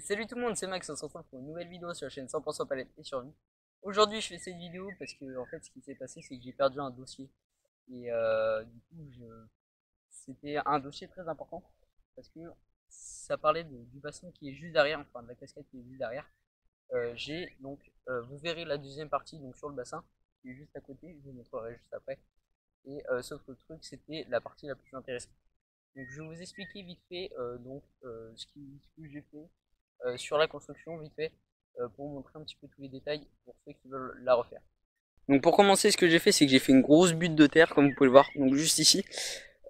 Salut tout le monde, c'est Max, on se retrouve pour une nouvelle vidéo sur la chaîne 100% palette et survie. Aujourd'hui je fais cette vidéo parce que en fait ce qui s'est passé c'est que j'ai perdu un dossier. Et du coup c'était un dossier très important parce que ça parlait du bassin qui est juste derrière, enfin de la cascade qui est juste derrière. Vous verrez la deuxième partie donc sur le bassin qui est juste à côté, je vous montrerai juste après. Et sauf que le truc c'était la partie la plus intéressante. Donc je vais vous expliquer vite fait ce que j'ai fait sur la construction vite fait pour vous montrer un petit peu tous les détails pour ceux qui veulent la refaire. Donc pour commencer, ce que j'ai fait, c'est que j'ai fait une grosse butte de terre, comme vous pouvez le voir, donc juste ici,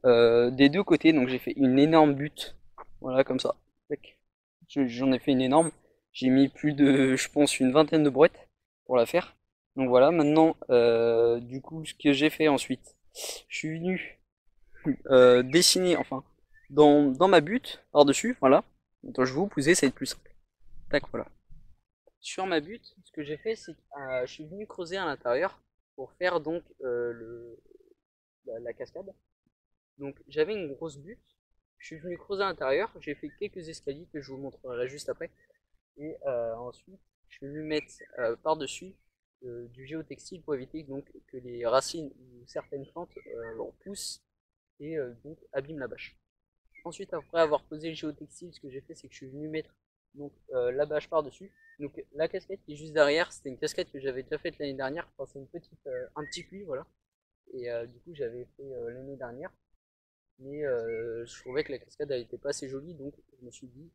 des deux côtés. Donc j'ai fait une énorme butte, voilà comme ça. J'en ai fait une énorme. J'ai mis plus de, je pense, une vingtaine de brouettes pour la faire. Donc voilà, maintenant, du coup, ce que j'ai fait ensuite, je suis venu dessiner, enfin, dans ma butte, par-dessus, voilà. Attends, je vais vous poser, ça va être plus simple. Tac, voilà. Sur ma butte, ce que j'ai fait, c'est que je suis venu creuser à l'intérieur pour faire donc la cascade. Donc j'avais une grosse butte, je suis venu creuser à l'intérieur, j'ai fait quelques escaliers que je vous montrerai juste après. Et ensuite, je suis venu mettre par-dessus du géotextile pour éviter donc que les racines ou certaines plantes en poussent et donc abîment la bâche. Ensuite, après avoir posé le géotextile, ce que j'ai fait, c'est que je suis venu mettre donc la bâche par-dessus. Donc la casquette qui est juste derrière, c'était une casquette que j'avais déjà faite l'année dernière. Enfin, c'est un petit puits, voilà. Et du coup, j'avais fait l'année dernière. Mais je trouvais que la cascade elle était pas assez jolie, donc je me suis dit,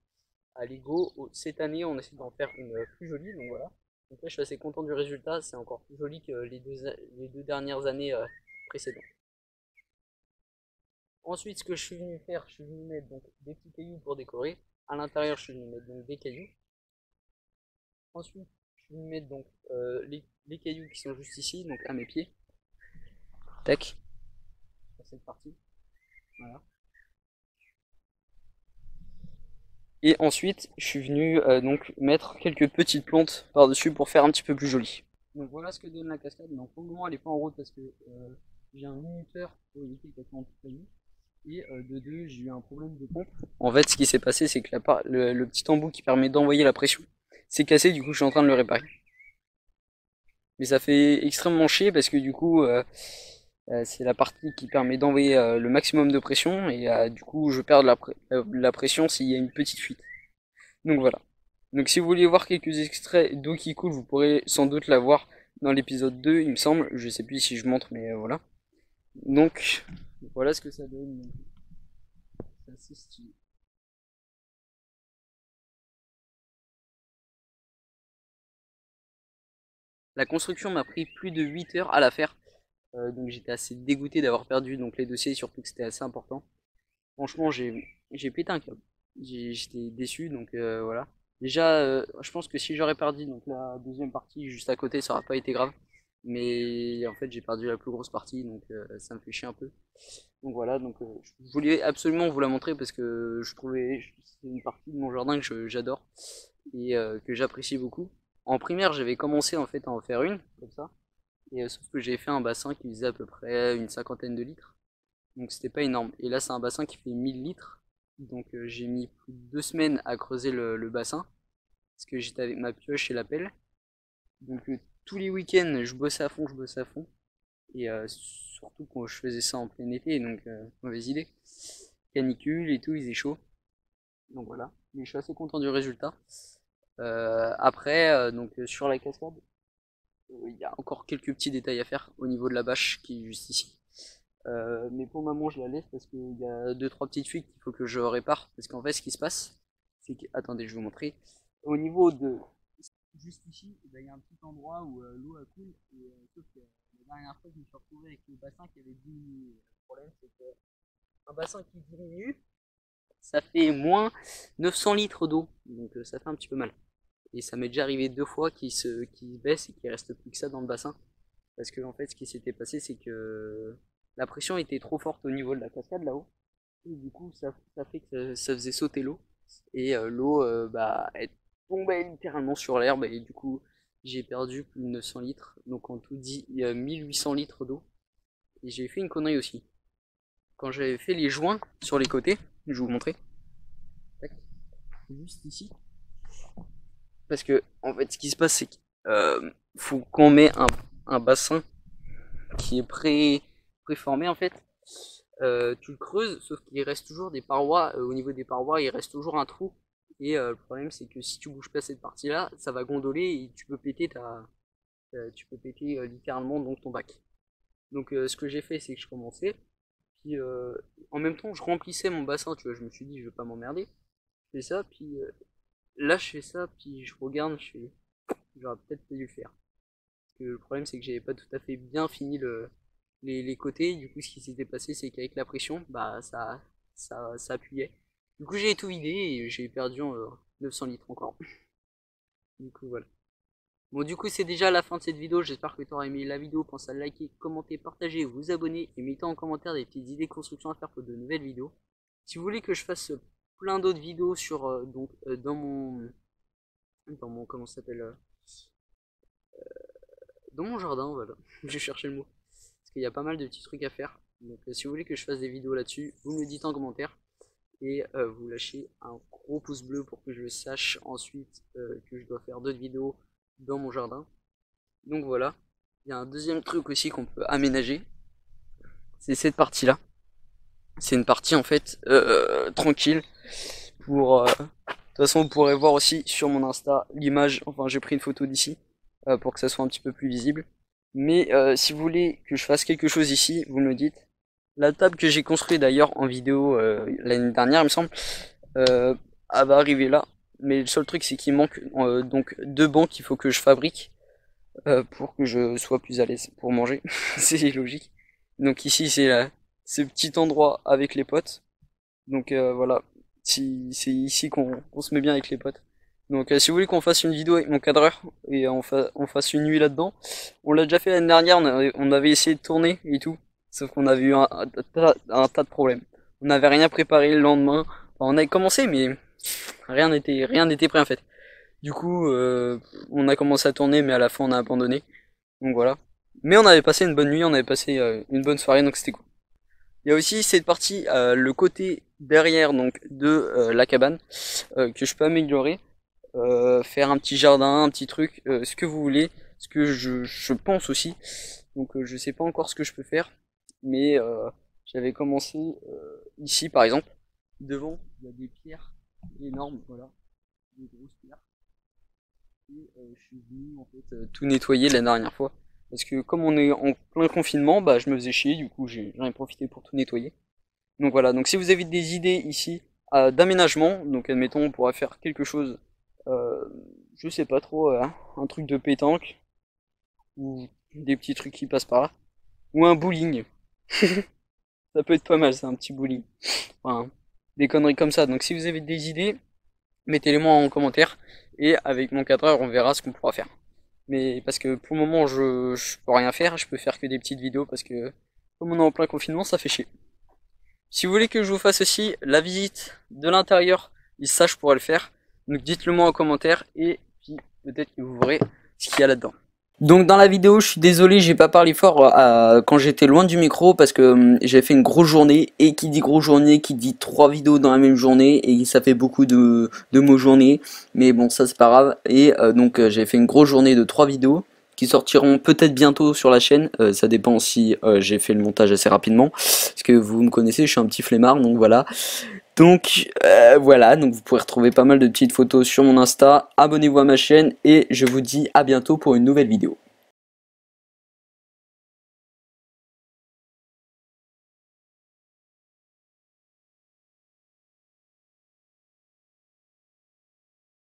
allez go, cette année on essaie d'en faire une plus jolie, donc voilà. Donc là je suis assez content du résultat, c'est encore plus joli que les deux dernières années précédentes. Ensuite, ce que je suis venu faire, je suis venu mettre donc des petits cailloux pour décorer. À l'intérieur, je suis venu mettre donc des cailloux. Ensuite, je suis venu mettre donc les cailloux qui sont juste ici, donc à mes pieds. Tac, sur cette partie. Voilà. Et ensuite, je suis venu donc mettre quelques petites plantes par-dessus pour faire un petit peu plus joli. Donc voilà ce que donne la cascade. Donc pour le moment, elle n'est pas en route parce que j'ai un minuteur pour éviter qu'elle soit en cailloux. Et de deux, j'ai eu un problème de pompe. En fait, ce qui s'est passé, c'est que le petit embout qui permet d'envoyer la pression s'est cassé, du coup, je suis en train de le réparer. Mais ça fait extrêmement chier parce que du coup, c'est la partie qui permet d'envoyer le maximum de pression et du coup, je perds la pression s'il y a une petite fuite. Donc voilà. Donc si vous voulez voir quelques extraits d'eau qui coule, vous pourrez sans doute la voir dans l'épisode 2, il me semble. Je sais plus si je montre, mais voilà. Donc, voilà ce que ça donne. C'est assez stylé. La construction m'a pris plus de 8 heures à la faire. Donc j'étais assez dégoûté d'avoir perdu donc les dossiers, surtout que c'était assez important. Franchement, j'ai pété un câble. J'étais déçu, donc voilà. Déjà, je pense que si j'aurais perdu donc la deuxième partie juste à côté, ça aurait pas été grave. Mais en fait, j'ai perdu la plus grosse partie, donc ça me fait chier un peu. Donc voilà, donc je voulais absolument vous la montrer parce que je trouvais c'est une partie de mon jardin que j'adore et que j'apprécie beaucoup. En primaire, j'avais commencé en fait à en faire une, comme ça. Et sauf que j'ai fait un bassin qui faisait à peu près une cinquantaine de litres. Donc c'était pas énorme. Et là, c'est un bassin qui fait 1000 litres. Donc j'ai mis plus de 2 semaines à creuser le bassin. Parce que j'étais avec ma pioche et la pelle. Donc tous les week-ends, je bossais à fond, je bossais à fond. Et surtout quand je faisais ça en plein été, donc mauvaise idée. Canicule et tout, il faisait chaud. Donc voilà. Mais je suis assez content du résultat. Après, sur la cascade, il y a encore quelques petits détails à faire au niveau de la bâche qui est juste ici. Mais pour le moment, je la laisse parce qu'il y a deux trois petites fuites qu'il faut que je répare. Parce qu'en fait, ce qui se passe, c'est que, attendez, je vais vous montrer. Au niveau de juste ici, eh ben, il y a un petit endroit où l'eau a coule. Et sauf que la dernière fois, je me suis retrouvé avec le bassin qui avait diminué. Le problème, c'est qu'un bassin qui diminue, ça fait moins 900 litres d'eau. Donc ça fait un petit peu mal. Et ça m'est déjà arrivé deux fois qu'il baisse et qu'il reste plus que ça dans le bassin. Parce que en fait, ce qui s'était passé, c'est que la pression était trop forte au niveau de la cascade là-haut. Et du coup, ça fait que ça faisait sauter l'eau. Et l'eau, elle tombait littéralement sur l'herbe. Et du coup, j'ai perdu plus de 900 litres. Donc en tout dit, il y a 1800 litres d'eau. Et j'ai fait une connerie aussi. Quand j'avais fait les joints sur les côtés, je vais vous montrer. Tac. Juste ici. Parce que en fait ce qui se passe c'est qu'il faut qu'on met un bassin qui est préformé en fait. Tu le creuses, sauf qu'il reste toujours des parois, au niveau des parois il reste toujours un trou, et le problème c'est que si tu bouges pas cette partie là, ça va gondoler et tu peux péter littéralement donc ton bac. Donc ce que j'ai fait c'est que je commençais, puis en même temps je remplissais mon bassin, tu vois, je me suis dit je vais pas m'emmerder, je fais ça, puis là je fais ça, puis je regarde, je fais j'aurais peut-être pas dû le faire. Parce que le problème c'est que j'avais pas tout à fait bien fini les côtés. Du coup ce qui s'était passé c'est qu'avec la pression, bah ça appuyait. Du coup j'ai tout vidé et j'ai perdu 900 litres encore. Du coup voilà. Bon du coup c'est déjà la fin de cette vidéo, j'espère que tu auras aimé la vidéo, pense à liker, commenter, partager, vous abonner et mettez en commentaire des petites idées de construction à faire pour de nouvelles vidéos. Si vous voulez que je fasse plein d'autres vidéos sur dans mon comment ça s'appelle dans mon jardin, voilà, j'ai cherché le mot. Parce qu'il y a pas mal de petits trucs à faire. Donc si vous voulez que je fasse des vidéos là-dessus, vous me le dites en commentaire. Et vous lâchez un gros pouce bleu pour que je sache ensuite que je dois faire d'autres vidéos dans mon jardin. Donc voilà. Il y a un deuxième truc aussi qu'on peut aménager. C'est cette partie-là. C'est une partie en fait tranquille. De toute façon, vous pourrez voir aussi sur mon Insta l'image. Enfin, j'ai pris une photo d'ici pour que ça soit un petit peu plus visible. Mais si vous voulez que je fasse quelque chose ici, vous me le dites. La table que j'ai construite d'ailleurs en vidéo l'année dernière, il me semble, elle va arriver là. Mais le seul truc, c'est qu'il manque donc 2 bancs qu'il faut que je fabrique pour que je sois plus à l'aise pour manger. C'est logique. Donc ici, c'est ce petit endroit avec les potes. Donc voilà, c'est ici qu'on se met bien avec les potes. Donc si vous voulez qu'on fasse une vidéo avec mon cadreur et on fasse une nuit là-dedans, on l'a déjà fait l'année dernière, on avait essayé de tourner et tout, sauf qu'on avait eu un tas de problèmes. On n'avait rien préparé le lendemain, enfin, on avait commencé mais rien n'était prêt en fait. Du coup on a commencé à tourner mais à la fin on a abandonné, donc voilà. Mais on avait passé une bonne nuit, on avait passé une bonne soirée, donc c'était cool. Il y a aussi cette partie, le côté derrière donc de la cabane que je peux améliorer, faire un petit jardin, un petit truc, ce que vous voulez, ce que je pense aussi. Donc je sais pas encore ce que je peux faire, mais j'avais commencé ici par exemple. Devant, il y a des pierres énormes, voilà, des grosses pierres. Et je suis venu en fait tout nettoyer la dernière fois. Parce que comme on est en plein confinement, bah je me faisais chier, du coup j'en ai profité pour tout nettoyer. Donc voilà, donc si vous avez des idées ici d'aménagement, donc admettons on pourrait faire quelque chose, euh, je sais pas trop, un truc de pétanque, ou des petits trucs qui passent par là, ou un bowling. Ça peut être pas mal, c'est un petit bowling. Enfin, des conneries comme ça. Donc si vous avez des idées, mettez-les moi en commentaire, et avec mon cadreur on verra ce qu'on pourra faire. Mais parce que pour le moment je peux rien faire, je peux faire que des petites vidéos parce que comme on est en plein confinement ça fait chier. Si vous voulez que je vous fasse aussi la visite de l'intérieur, ça je pourrais le faire. Donc dites-le moi en commentaire et puis peut-être que vous verrez ce qu'il y a là-dedans. Donc dans la vidéo, je suis désolé, j'ai pas parlé fort quand j'étais loin du micro parce que j'ai fait une grosse journée, et qui dit grosse journée, qui dit 3 vidéos dans la même journée, et ça fait beaucoup de mots journée, mais bon ça c'est pas grave. Et donc j'ai fait une grosse journée de 3 vidéos qui sortiront peut-être bientôt sur la chaîne, ça dépend si j'ai fait le montage assez rapidement, parce que vous me connaissez, je suis un petit flemmard, donc voilà. Donc voilà, donc vous pourrez retrouver pas mal de petites photos sur mon Insta, abonnez-vous à ma chaîne et je vous dis à bientôt pour une nouvelle vidéo.